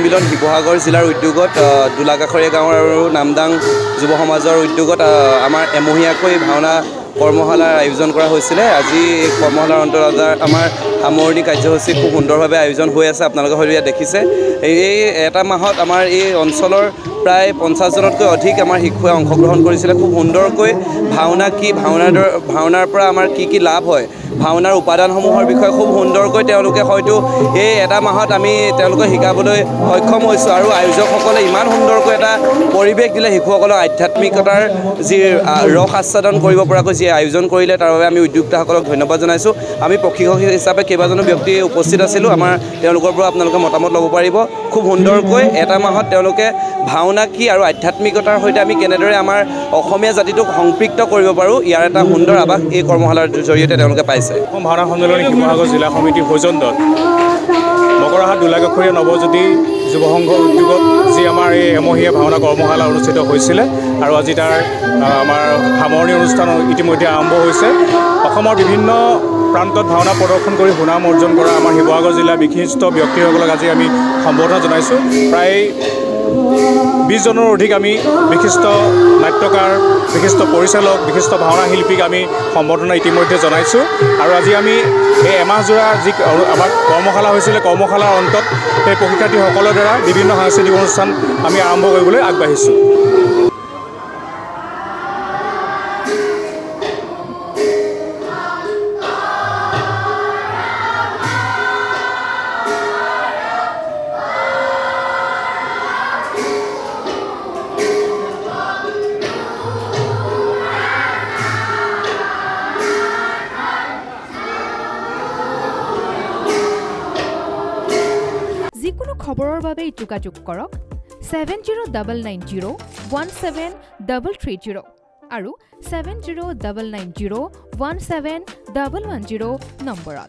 মিলন শিৱসাগৰ জিলাৰ উদ্যোগত দুলাকাষৰীয়া গাঁৱৰ আৰু নামদাং যুৱ সমাজৰ উদ্যোগত আমাৰ এমহীয়াকৈ ভাওনা কৰ্মশালাৰ আয়োজন কৰা হৈছিলে। আজি এই কৰ্মশালাৰ অন্তৰ্গত আমাৰ সামৰণি কাৰ্যসূচী খুব সুন্দৰভাৱে আয়োজন হৈ আছে। আপোনালোকে হয়তো ইয়াত দেখিছে এই এটা মাহত আমাৰ এই অঞ্চলৰ প্ৰায় 50জনতকৈ অধিক আমাৰ শিশুৱে অংশগ্ৰহণ কৰিছিলে। খুব সুন্দৰকৈ ভাওনা কি ভাওনাৰ পৰা আমাৰ কি লাভ হয়, ভাওনাৰ উপাদানসমূহৰ বিষয়ে খুব সুন্দৰকৈ তেওঁলোকে হয়তো এই এটা মাহত আমি তেওঁলোকে শিকাবলৈ সক্ষম হৈছোঁ। আৰু আয়োজকসকলে ইমান সুন্দৰকৈ এটা পৰিৱেশ দিলে শিশুসকলক আধ্যাত্মিকতাৰ যি ৰস আস্বাদন কৰিব পৰাকৈ যি আয়োজন কৰিলে তাৰ বাবে আমি উদ্যোক্তাসকলক ধন্যবাদ জনাইছোঁ। আমি প্ৰশিক্ষক হিচাপে কেইবাজনো ব্যক্তি উপস্থিত আছিলোঁ। তেওঁলোকৰ পৰা আপোনালোকে মতামত ল'ব পাৰিব। খুব সুন্দৰকৈ এটা মাহত তেওঁলোকে ভাওনা কি আৰু আধ্যাত্মিকতাৰ সৈতে আমি কেনেদৰে আমাৰ অসমীয়া জাতিটোক সম্পৃক্ত কৰিব পাৰোঁ, ইয়াৰ এটা সুন্দৰ আভাস এই কৰ্মশালাৰ জৰিয়তে তেওঁলোকে পাইছে। অসম ভাওনা সন্মিলনী শিৱসাগৰ জিলা সমিতিৰ সৌজন্যত মকৰাহাট দুলাকাষৰীয়া নৱজ্যোতি যুৱ সংঘৰ উদ্যোগত যি আমাৰ এই এমহীয়া ভাওনা কৰ্মশালা অনুষ্ঠিত হৈছিলে আৰু আজি তাৰ আমাৰ সামৰণি অনুষ্ঠান ইতিমধ্যে আৰম্ভ হৈছে। অসমৰ বিভিন্ন প্ৰান্তত ভাওনা প্ৰদৰ্শন কৰি সুনাম অৰ্জন কৰা আমাৰ শিৱসাগৰ জিলাৰ বিশিষ্ট ব্যক্তিসকলক আজি আমি সম্বৰ্ধনা জনাইছোঁ। প্ৰায় 20জনৰ অধিক আমি বিশিষ্ট নাট্যকাৰ, বিশিষ্ট পৰিচালক, বিশিষ্ট ভাওনা শিল্পীক আমি সম্বৰ্ধনা ইতিমধ্যে জনাইছোঁ। আৰু আজি আমি এই এমাহজোৰা যি আমাৰ কৰ্মশালা হৈছিলে, কৰ্মশালাৰ অন্তত সেই প্ৰশিক্ষাৰ্থীসকলৰ দ্বাৰা বিভিন্ন সাংস্কৃতিক অনুষ্ঠান আমি আৰম্ভ কৰিবলৈ আগবাঢ়িছোঁ। যিকোনো খবৰৰ বাবে যোগাযোগ কৰক 7099017330 আৰু 7099017110 নম্বৰত।